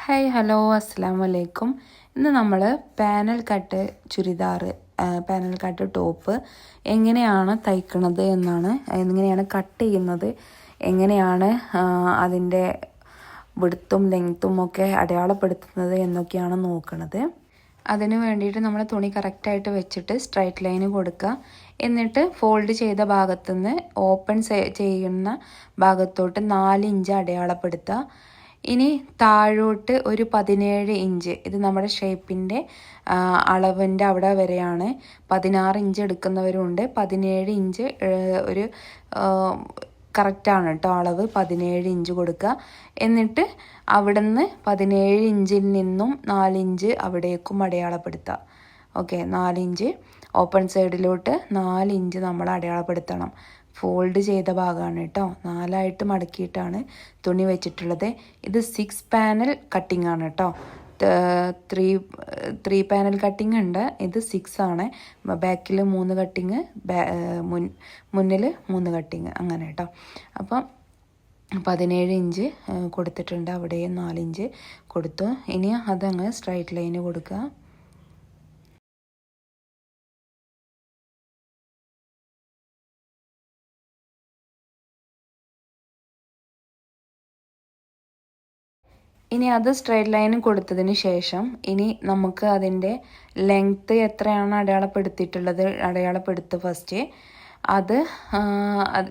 Hi hello അസ്സാം വലൈക്കും. ഇന്ന് നമ്മൾ panel cut churidar, panel cut top എങ്ങനെയാണ് തയ്ക്കുന്നത് എന്നാണ്, എങ്ങനെയാണ് കട്ട് ചെയ്യുന്നത്, എങ്ങനെയാണ് അതിൻ്റെ വിഡ്ത്തും ലെങ്ത്തും ഒക്കെ അടയാളപ്പെടുത്തുന്നത് എന്നൊക്കെയാണ് നോക്കുന്നത്. അതിന് വേണ്ടിയിട്ട് നമ്മൾ തുണി കറക്റ്റായിട്ട് വെച്ചിട്ട് സ്ട്രൈറ്റ് ലൈന് കൊടുക്കുക. എന്നിട്ട് ഫോൾഡ് ചെയ്ത ഭാഗത്തുനിന്ന് ഓപ്പൺ ചെയ്യുന്ന ഭാഗത്തോട്ട് 4 ഇഞ്ച് അടയാളപ്പെടുത്തുക. ഇനി താഴോട്ട് ഒരു 17 ഇഞ്ച്, ഇത് നമ്മുടെ ഷേപ്പിൻ്റെ അളവിൻ്റെ അവിടെ വരെയാണ്. 16 ഇഞ്ച് എടുക്കുന്നവരുണ്ട്. 17 ഇഞ്ച് ഒരു കറക്റ്റാണ് കേട്ടോ അളവ്. 17 ഇഞ്ച് കൊടുക്കുക. എന്നിട്ട് അവിടുന്ന് 17 ഇഞ്ചിൽ നിന്നും 4 ഇഞ്ച് അവിടേക്കും അടയാളപ്പെടുത്തുക. ഓക്കെ, 4 ഇഞ്ച് ഓപ്പൺ സൈഡിലോട്ട് 4 ഇഞ്ച് നമ്മൾ അടയാളപ്പെടുത്തണം. ഫോൾഡ് ചെയ്ത ഭാഗമാണ് കേട്ടോ. 4ആയിട്ട് മടക്കിയിട്ടാണ് തുണി വെച്ചിട്ടുള്ളത്. ഇത് 6 പാനൽ കട്ടിംഗ് ആണ് കേട്ടോ. 3 പാനൽ കട്ടിംഗ് ഉണ്ട്. ഇത് 6 ആണ്. ബാക്കിൽ 3 കട്ടിങ്, മുന്നിൽ 3 കട്ടിങ്, അങ്ങനെ കേട്ടോ. അപ്പം 17 ഇഞ്ച് കൊടുത്തിട്ടുണ്ട്. അവിടെയും 4 ഇഞ്ച് കൊടുത്തു. ഇനി അതങ്ങ് സ്ട്രൈറ്റ് ലൈന് കൊടുക്കുക. ഇനി അത് സ്ട്രൈറ്റ് ലൈൻ കൊടുത്തതിന് ശേഷം ഇനി നമുക്ക് അതിൻ്റെ ലെങ്ത്ത് എത്രയാണ് അടയാളപ്പെടുത്തുക ഫസ്റ്റ്. അത്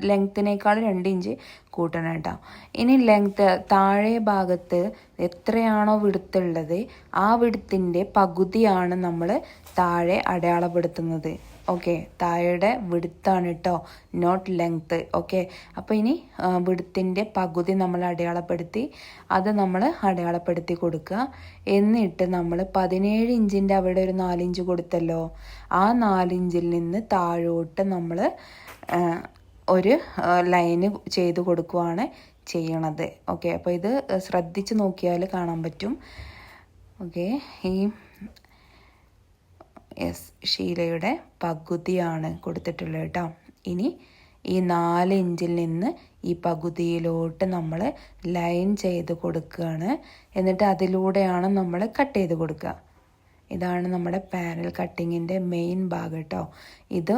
ലെങ്ത്തിനേക്കാൾ 2 ഇഞ്ച് കൂട്ടണം കേട്ടോ. ഇനി ലെങ്ത്ത് താഴെ ഭാഗത്ത് എത്രയാണോ വിടുത്തുള്ളത് ആ വിടുത്തിൻ്റെ പകുതിയാണ് നമ്മൾ താഴെ അടയാളപ്പെടുത്തുന്നത്. ഓക്കെ, താഴെ വിടുത്താണ് കേട്ടോ, നോട്ട് ലെങ്ത്ത്. ഓക്കെ, അപ്പോൾ ഇനി വിടുത്തിൻ്റെ പകുതി നമ്മൾ അടയാളപ്പെടുത്തി, അത് നമ്മൾ അടയാളപ്പെടുത്തി കൊടുക്കുക. എന്നിട്ട് നമ്മൾ 17 ഇഞ്ചിൻ്റെ അവിടെ ഒരു 4 ഇഞ്ച് കൊടുത്തല്ലോ, ആ 4 ഇഞ്ചിൽ നിന്ന് താഴോട്ട് നമ്മൾ ഒരു ലൈന് ചെയ്ത് കൊടുക്കുകയാണ് ചെയ്യണത്. ഓക്കെ, അപ്പോൾ ഇത് ശ്രദ്ധിച്ച് നോക്കിയാൽ കാണാൻ പറ്റും. ഓക്കെ, ഈ ശീലയുടെ പകുതിയാണ് കൊടുത്തിട്ടുള്ളത് കേട്ടോ. ഇനി ഈ 4 ഇഞ്ചിൽ നിന്ന് ഈ പകുതിയിലോട്ട് നമ്മൾ ലൈൻ ചെയ്ത് കൊടുക്കുകയാണ്. എന്നിട്ട് അതിലൂടെയാണ് നമ്മൾ കട്ട് ചെയ്ത് കൊടുക്കുക. ഇതാണ് നമ്മുടെ പാനൽ കട്ടിങ്ങിൻ്റെ മെയിൻ ഭാഗം കേട്ടോ. ഇത്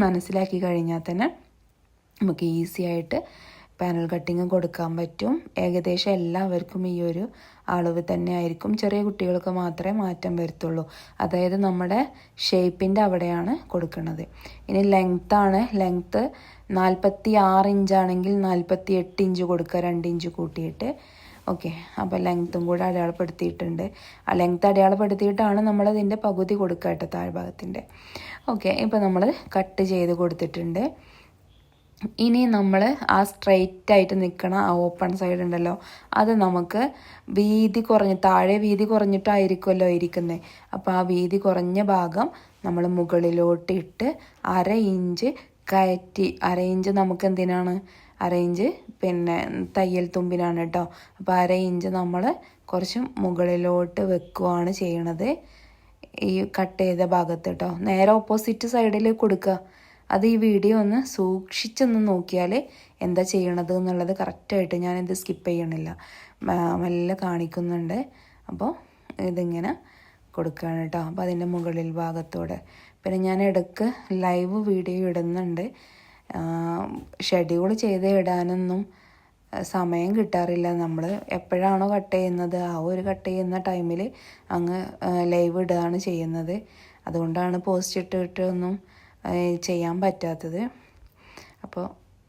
മനസ്സിലാക്കി കഴിഞ്ഞാൽ തന്നെ നമുക്ക് ഈസി ആയിട്ട് പാനൽ കട്ടിങ് കൊടുക്കാൻ പറ്റും. ഏകദേശം എല്ലാവർക്കും ഈ ഒരു അളവ് തന്നെ ആയിരിക്കും. ചെറിയ കുട്ടികൾക്ക് മാത്രമേ മാറ്റം വരുത്തുള്ളൂ. അതായത് നമ്മുടെ ഷേപ്പിൻ്റെ അവിടെയാണ് കൊടുക്കുന്നത്. ഇനി ലെങ്ത്താണ്. ലെങ്ത്ത് 46 ഇഞ്ചാണെങ്കിൽ 48 ഇഞ്ച് കൊടുക്കുക, 2 ഇഞ്ച് കൂട്ടിയിട്ട്. ഓക്കെ, അപ്പോൾ ലെങ്ത്തും കൂടെ അടയാളപ്പെടുത്തിയിട്ടുണ്ട്. ആ ലെങ്ത്ത് അടയാളപ്പെടുത്തിയിട്ടാണ് നമ്മളതിൻ്റെ പകുതി കൊടുക്കുക കേട്ടോ, താഴ്ഭാഗത്തിൻ്റെ. ഓക്കെ, ഇപ്പോൾ നമ്മൾ കട്ട് ചെയ്ത് കൊടുത്തിട്ടുണ്ട്. ഇനി നമ്മൾ ആ സ്ട്രെയിറ്റ് ആയിട്ട് നിൽക്കണ ആ ഓപ്പൺ സൈഡ് ഉണ്ടല്ലോ, അത് നമുക്ക് വീതി കുറഞ്ഞ്, താഴെ വീതി കുറഞ്ഞിട്ടായിരിക്കുമല്ലോ ഇരിക്കുന്നത്. അപ്പോൾ ആ വീതി കുറഞ്ഞ ഭാഗം നമ്മൾ മുകളിലോട്ട് ഇട്ട് 1/2 ഇഞ്ച് കയറ്റി, 1/2 ഇഞ്ച് നമുക്ക് എന്തിനാണ്, 1/2 ഇഞ്ച് പിന്നെ തയ്യൽ തുമ്പിനാണ് കേട്ടോ. അപ്പോൾ 1/2 ഇഞ്ച് നമ്മൾ കുറച്ച് മുകളിലോട്ട് വെക്കുകയാണ് ചെയ്യണത് ഈ കട്ട് ചെയ്ത ഭാഗത്ത് കേട്ടോ. നേരെ ഓപ്പോസിറ്റ് സൈഡിൽ കൊടുക്കുക. അത് ഈ വീഡിയോ ഒന്ന് സൂക്ഷിച്ചൊന്ന് നോക്കിയാൽ എന്താ ചെയ്യണത് എന്നുള്ളത് കറക്റ്റായിട്ട്, ഞാനിത് സ്കിപ്പ് ചെയ്യണില്ല, മെല്ലെ കാണിക്കുന്നുണ്ട്. അപ്പോൾ ഇതിങ്ങനെ കൊടുക്കുകയാണ് കേട്ടോ. അപ്പോൾ അതിൻ്റെ മുകളിൽ ഭാഗത്തോടെ പിന്നെ ഞാൻ ഇടയ്ക്ക് ലൈവ് വീഡിയോ ഇടുന്നുണ്ട്. ഷെഡ്യൂൾ ചെയ്ത് ഇടാനൊന്നും സമയം കിട്ടാറില്ല. നമ്മൾ എപ്പോഴാണോ കട്ട് ചെയ്യുന്നത് ആ ഒരു കട്ട് ചെയ്യുന്ന ടൈമിൽ അങ്ങ് ലൈവ് ഇടുകയാണ് ചെയ്യുന്നത്. അതുകൊണ്ടാണ് പോസ്റ്റ് ഇട്ടിട്ടൊന്നും ചെയ്യാൻ പറ്റാത്തത്. അപ്പോൾ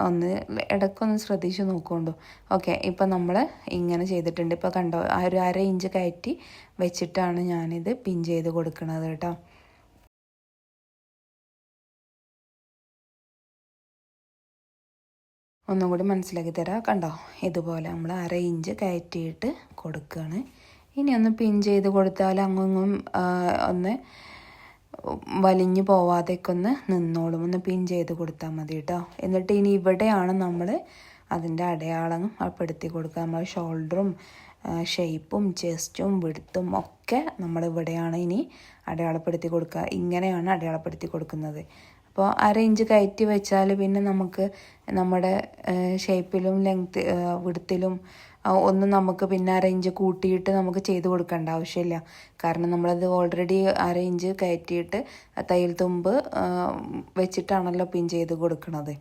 ഒന്ന് ഇടയ്ക്കൊന്ന് ശ്രദ്ധിച്ച് നോക്കുകൊണ്ടു. ഓക്കെ, ഇപ്പം നമ്മൾ ഇങ്ങനെ ചെയ്തിട്ടുണ്ട്. ഇപ്പോൾ കണ്ടോ, ആ ഒരു 1/2 ഇഞ്ച് കയറ്റി വെച്ചിട്ടാണ് ഞാനിത് പിൻ ചെയ്ത് കൊടുക്കുന്നത് കേട്ടോ. ഒന്നും കൂടി മനസ്സിലാക്കി തരാം. കണ്ടോ, ഇതുപോലെ നമ്മൾ 1/2 ഇഞ്ച് കയറ്റിയിട്ട് കൊടുക്കുകയാണ്. ഇനി ഒന്ന് പിൻ ചെയ്ത് കൊടുത്താൽ അങ്ങും ഒന്ന് വലിഞ്ഞു പോവാതെയൊക്കെ ഒന്ന് നിന്നോളും. ഒന്ന് പിൻ ചെയ്ത് കൊടുത്താൽ മതി കേട്ടോ. എന്നിട്ട് ഇനി ഇവിടെയാണ് നമ്മൾ അതിൻ്റെ അടയാളം പെടുത്തി കൊടുക്കുക. നമ്മൾ ഷോൾഡറും ഷേപ്പും ചെസ്റ്റും വിഡ്ത്തും ഒക്കെ നമ്മൾ ഇവിടെയാണ് ഇനി അടയാളപ്പെടുത്തി കൊടുക്കുക. ഇങ്ങനെയാണ് അടയാളപ്പെടുത്തി കൊടുക്കുന്നത്. അപ്പോൾ അപ്പോൾ 1/2 ഇഞ്ച് കയറ്റി വെച്ചാൽ പിന്നെ നമുക്ക് നമ്മുടെ ഷേപ്പിലും വിടുത്തിലും ഒന്നും നമുക്ക് പിന്നെ 1/2 ഇഞ്ച് കൂട്ടിയിട്ട് നമുക്ക് ചെയ്ത് കൊടുക്കേണ്ട ആവശ്യമില്ല. കാരണം നമ്മളത് ഓൾറെഡി 1/2 ഇഞ്ച് കയറ്റിയിട്ട് തയ്യൽ തുമ്പ് വെച്ചിട്ടാണല്ലോ പിൻ ചെയ്ത് കൊടുക്കുന്നത്.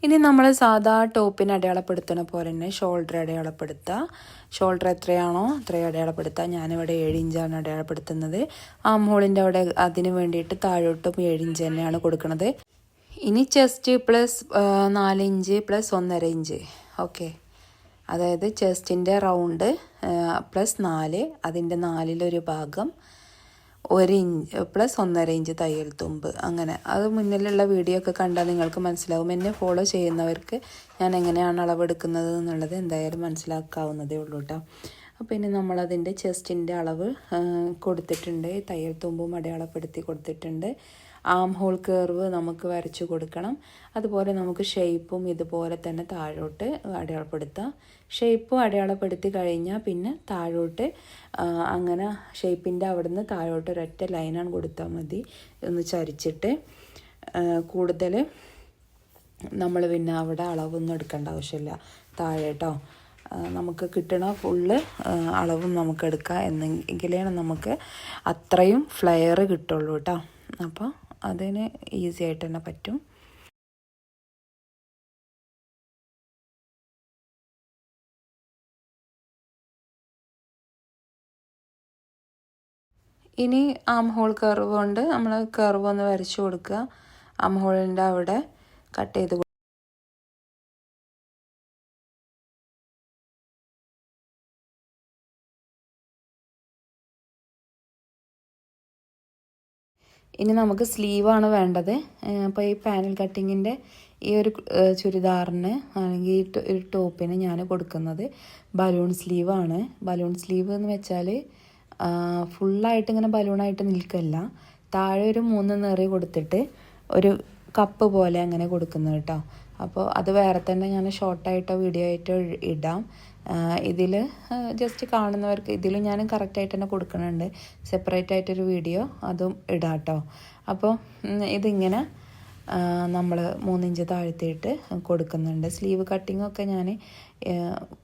ഇനി നമ്മൾ സാധാ ടോപ്പിന് അടയാളപ്പെടുത്തുന്ന പോലെ തന്നെ ഷോൾഡർ അടയാളപ്പെടുത്തുക. ഷോൾഡർ എത്രയാണോ അത്രയും അടയാളപ്പെടുത്തുക. ഞാനിവിടെ 7 ഇഞ്ചാണ് അടയാളപ്പെടുത്തുന്നത്. ആം ഹോളിൻ്റെ അവിടെ അതിന് വേണ്ടിയിട്ട് താഴോട്ടും 7 ഇഞ്ച് തന്നെയാണ് കൊടുക്കുന്നത്. ഇനി chest plus 4 inch plus 1.5 inch. Okay, അതായത് ചെസ്റ്റിൻ്റെ റൗണ്ട് പ്ലസ് 4, അതിൻ്റെ 4-ലൊരു ഭാഗം 1 ഇഞ്ച് പ്ലസ് 1.5 ഇഞ്ച് തയ്യൽ തുമ്പ്. അങ്ങനെ അത് മുന്നിലുള്ള വീഡിയോ ഒക്കെ കണ്ടാൽ നിങ്ങൾക്ക് മനസ്സിലാവും. എന്നെ ഫോളോ ചെയ്യുന്നവർക്ക് ഞാൻ എങ്ങനെയാണ് അളവെടുക്കുന്നത് എന്നുള്ളത് എന്തായാലും മനസ്സിലാക്കാവുന്നതേ ഉള്ളൂ കേട്ടോ. അപ്പോൾ ഇനി നമ്മളതിൻ്റെ ചെസ്റ്റിൻ്റെ അളവ് കൊടുത്തിട്ടുണ്ട്. തയ്യൽ തുമ്പും അടയാളപ്പെടുത്തി കൊടുത്തിട്ടുണ്ട്. ആം ഹോൾ കർവ് നമുക്ക് വരച്ചു കൊടുക്കണം. അതുപോലെ നമുക്ക് ഷേപ്പും ഇതുപോലെ തന്നെ താഴോട്ട് അടയാളപ്പെടുത്താം. ഷേപ്പും അടയാളപ്പെടുത്തി കഴിഞ്ഞാൽ പിന്നെ താഴോട്ട് അങ്ങനെ ഷേപ്പിൻ്റെ അവിടുന്ന് താഴോട്ട് ഒരൊറ്റ ലൈനാണ് കൊടുത്താൽ മതി. ഒന്ന് ചരിച്ചിട്ട് കൂടുതൽ നമ്മൾ പിന്നെ അവിടെ അളവൊന്നും എടുക്കേണ്ട ആവശ്യമില്ല. താഴെ കേട്ടോ നമുക്ക് കിട്ടണ ഫുള്ള് അളവും നമുക്ക് എടുക്കാം. എന്നെങ്കിലേ നമുക്ക് അത്രയും ഫ്ലെയർ കിട്ടുള്ളൂ കേട്ടോ. അപ്പോൾ അതിന് ഈസി ആയിട്ട് തന്നെ പറ്റും. ഇനി ആം ഹോൾ കർവ് കൊണ്ട് നമ്മൾ കർവ് ഒന്ന് വരച്ചു കൊടുക്കുക. ആം ഹോളിൻ്റെ അവിടെ കട്ട് ചെയ്ത് ഇനി നമുക്ക് സ്ലീവാണ് വേണ്ടത്. അപ്പോൾ ഈ പാനൽ കട്ടിങ്ങിൻ്റെ ഈ ഒരു ചുരിദാറിന് അല്ലെങ്കിൽ ഈ ഒരു ടോപ്പിന് ഞാൻ കൊടുക്കുന്നത് ബലൂൺ സ്ലീവാണ്. ബലൂൺ സ്ലീവ് എന്ന് വെച്ചാൽ ഫുള്ളായിട്ട് ഇങ്ങനെ ബലൂണായിട്ട് നിൽക്കില്ല. താഴെ ഒരു 3 നിറ കൊടുത്തിട്ട് ഒരു കപ്പ് പോലെ അങ്ങനെ കൊടുക്കുന്നത് കേട്ടോ. അപ്പോൾ അത് വേറെ തന്നെ ഞാൻ ഷോർട്ടായിട്ടോ വീഡിയോ ആയിട്ടോ ഇടാം. ഇതിൽ ജസ്റ്റ് കാണുന്നവർക്ക് ഇതിൽ ഞാൻ കറക്റ്റായിട്ട് തന്നെ കൊടുക്കുന്നുണ്ട്. സെപ്പറേറ്റ് ആയിട്ടൊരു വീഡിയോ അതും ഇടാം കേട്ടോ. അപ്പോൾ ഇതിങ്ങനെ നമ്മൾ 3 ഇഞ്ച് താഴ്ത്തിയിട്ട് കൊടുക്കുന്നുണ്ട്. സ്ലീവ് കട്ടിങ്ങൊക്കെ ഞാൻ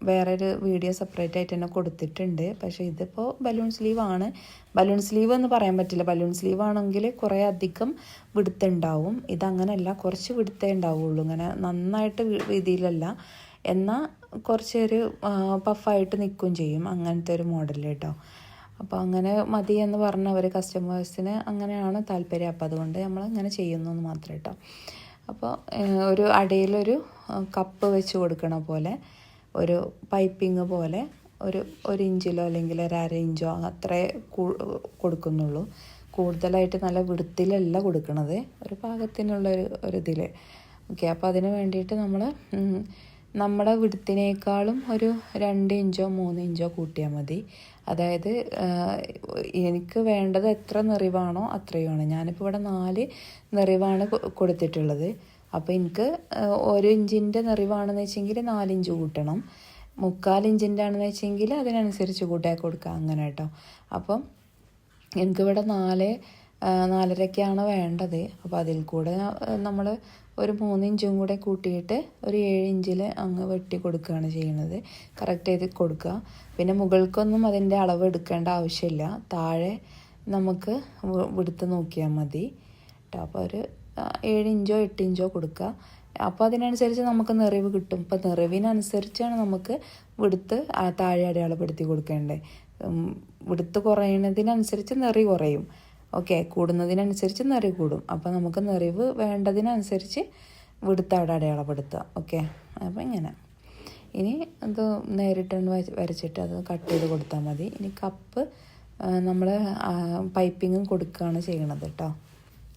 വേറൊരു വീഡിയോ സെപ്പറേറ്റ് ആയിട്ട് തന്നെ കൊടുത്തിട്ടുണ്ട്. പക്ഷേ ഇതിപ്പോൾ ബലൂൺ സ്ലീവാണ്. ബലൂൺ സ്ലീവ് എന്ന് പറയാൻ പറ്റില്ല. ബലൂൺ സ്ലീവ് ആണെങ്കിൽ കുറേ അധികം വിടുത്തുണ്ടാവും. ഇതങ്ങനെയല്ല, കുറച്ച് വിടുത്തേ ഉണ്ടാവുള്ളൂ. ഇങ്ങനെ നന്നായിട്ട് വീതിയിലല്ല, എന്നാൽ കുറച്ചൊരു പഫായിട്ട് നിൽക്കുകയും ചെയ്യും. അങ്ങനത്തെ ഒരു മോഡൽ കേട്ടോ. അപ്പോൾ അങ്ങനെ മതി എന്ന് പറഞ്ഞവർ കസ്റ്റമേഴ്സിന് അങ്ങനെയാണ് താല്പര്യം. അപ്പോൾ അതുകൊണ്ട് നമ്മൾ ഇങ്ങനെ ചെയ്യുന്നു എന്ന് മാത്രം കേട്ടോ. അപ്പോൾ ഒരു അടയിലൊരു കപ്പ് വെച്ച് കൊടുക്കണ പോലെ ഒരു പൈപ്പിങ് പോലെ ഒരു ഇഞ്ചിലോ അല്ലെങ്കിൽ 1/2 ഇഞ്ചോ അത്രേ കൊടുക്കുന്നുള്ളൂ. കൂടുതലായിട്ട് നല്ല വിടുത്തിലല്ല കൊടുക്കണത്, ഒരു പാകത്തിനുള്ളൊരു ഇതിൽ. ഓക്കെ, അപ്പോൾ അതിന് വേണ്ടിയിട്ട് നമ്മൾ നമ്മുടെ വിടുത്തിനേക്കാളും ഒരു 2 ഇഞ്ചോ 3 ഇഞ്ചോ കൂട്ടിയാൽ മതി. അതായത് എനിക്ക് വേണ്ടത് എത്ര നിറവാണോ അത്രയുമാണ്. ഞാനിപ്പോൾ ഇവിടെ 4 നിറവാണ് കൊടുത്തിട്ടുള്ളത്. അപ്പോൾ എനിക്ക് 1 ഇഞ്ചിൻ്റെ നിറവാണെന്ന് വെച്ചെങ്കിൽ 4 ഇഞ്ച് കൂട്ടണം. 3/4 ഇഞ്ചിൻ്റെ ആണെന്ന് വെച്ചെങ്കിൽ അതിനനുസരിച്ച് കൂട്ടായി കൊടുക്കാം. അങ്ങനെ കേട്ടോ. അപ്പം എനിക്കിവിടെ 4.5 വേണ്ടത്. അപ്പോൾ അതിൽ കൂടെ നമ്മൾ ഒരു 3 ഇഞ്ചും കൂടെ കൂട്ടിയിട്ട് ഒരു 7 ഇഞ്ചിൽ അങ്ങ് വെട്ടി കൊടുക്കുകയാണ് ചെയ്യുന്നത്. കറക്റ്റ് ചെയ്ത് കൊടുക്കുക. പിന്നെ മുകൾക്കൊന്നും അതിൻ്റെ അളവ് എടുക്കേണ്ട ആവശ്യമില്ല. താഴെ നമുക്ക് വിടുത്ത് നോക്കിയാൽ മതി കേട്ടോ. അപ്പോൾ ഒരു 7 ഇഞ്ചോ 8 ഇഞ്ചോ കൊടുക്കുക. അപ്പോൾ അതിനനുസരിച്ച് നമുക്ക് നിറവ് കിട്ടും. ഇപ്പോൾ നിറവിനനുസരിച്ചാണ് നമുക്ക് വിടുത്ത് താഴെ അടയാളപ്പെടുത്തി കൊടുക്കേണ്ടത്. വിടുത്ത് കുറയുന്നതിനനുസരിച്ച് നിറവ് കുറയും. ഓക്കെ, കൂടുന്നതിനനുസരിച്ച് നിറവ് കൂടും. അപ്പോൾ നമുക്ക് നിറവ് വേണ്ടതിനനുസരിച്ച് വിടുത്ത് അവിടെ അടയാളപ്പെടുത്തുക. ഓക്കെ, അപ്പോൾ ഇങ്ങനെ ഇനി അത് നേരിട്ട് വരച്ചിട്ട് അത് കട്ട് ചെയ്ത് കൊടുത്താൽ മതി. ഇനി കപ്പ് നമ്മൾ പൈപ്പിങ്ങും കൊടുക്കുകയാണ് ചെയ്യണത് കേട്ടോ.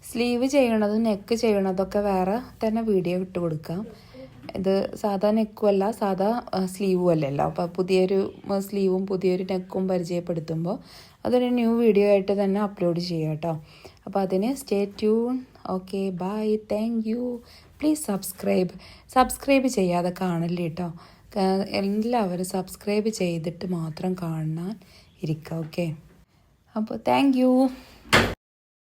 സ്ലീവ് ചെയ്യണതും നെക്ക് ചെയ്യണതൊക്കെ വേറെ തന്നെ വീഡിയോ ഇട്ട് കൊടുക്കാം. ഇത് സാധാ നെക്കും അല്ല, സാധാ സ്ലീവും അല്ലല്ലോ. അപ്പോൾ പുതിയൊരു സ്ലീവും പുതിയൊരു നെക്കും പരിചയപ്പെടുത്തുമ്പോൾ അതൊരു ന്യൂ വീഡിയോ ആയിട്ട് തന്നെ അപ്ലോഡ് ചെയ്യാം കേട്ടോ. അപ്പോൾ അതിന് stay tune. Okay, bye, thank you. Please subscribe ചെയ്യാതെ കാണല്ലേ കേട്ടോ. എല്ലാവരും സബ്സ്ക്രൈബ് ചെയ്തിട്ട് മാത്രം കാണാൻ ഇരിക്കുക. ഓക്കെ, അപ്പോൾ താങ്ക് യു.